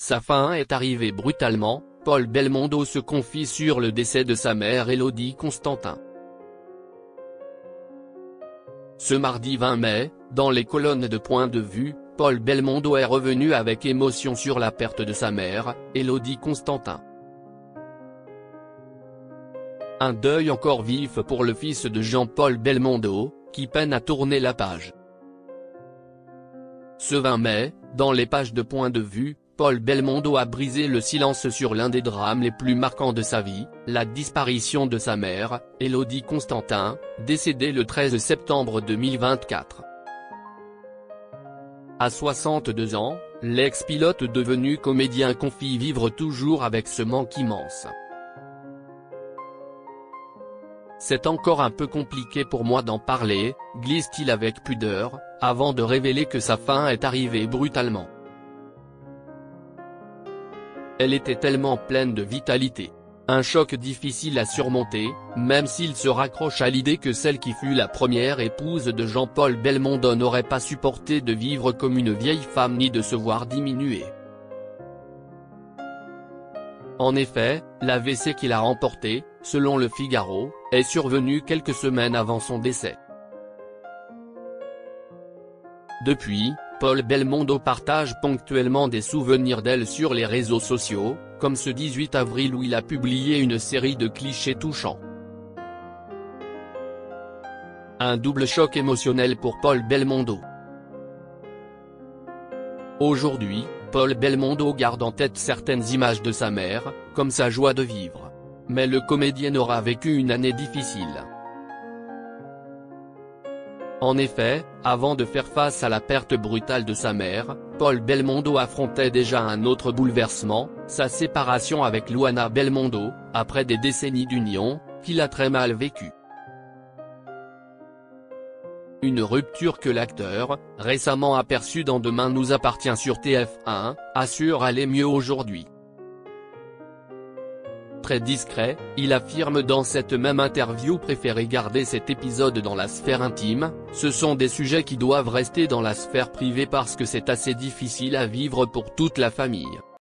Sa fin est arrivée brutalement, Paul Belmondo se confie sur le décès de sa mère Élodie Constantin. Ce mardi 20 mai, dans les colonnes de Point de vue, Paul Belmondo est revenu avec émotion sur la perte de sa mère, Élodie Constantin. Un deuil encore vif pour le fils de Jean-Paul Belmondo, qui peine à tourner la page. Ce 20 mai, dans les pages de Point de vue, Paul Belmondo a brisé le silence sur l'un des drames les plus marquants de sa vie, la disparition de sa mère, Élodie Constantin, décédée le 13 septembre 2024. À 62 ans, l'ex-pilote devenu comédien confie vivre toujours avec ce manque immense. C'est encore un peu compliqué pour moi d'en parler, glisse-t-il avec pudeur, avant de révéler que sa fin est arrivée brutalement. Elle était tellement pleine de vitalité. Un choc difficile à surmonter, même s'il se raccroche à l'idée que celle qui fut la première épouse de Jean-Paul Belmondo n'aurait pas supporté de vivre comme une vieille femme ni de se voir diminuer. En effet, l'AVC qu'il a remporté, selon Le Figaro, est survenu quelques semaines avant son décès. Depuis, Paul Belmondo partage ponctuellement des souvenirs d'elle sur les réseaux sociaux, comme ce 18 avril où il a publié une série de clichés touchants. Un double choc émotionnel pour Paul Belmondo. Aujourd'hui, Paul Belmondo garde en tête certaines images de sa mère, comme sa joie de vivre. Mais le comédien aura vécu une année difficile. En effet, avant de faire face à la perte brutale de sa mère, Paul Belmondo affrontait déjà un autre bouleversement, sa séparation avec Luana Belmondo, après des décennies d'union, qu'il a très mal vécue. Une rupture que l'acteur, récemment aperçu dans Demain nous appartient sur TF1, assure aller mieux aujourd'hui. Très discret, il affirme dans cette même interview préférer garder cet épisode dans la sphère intime, ce sont des sujets qui doivent rester dans la sphère privée parce que c'est assez difficile à vivre pour toute la famille.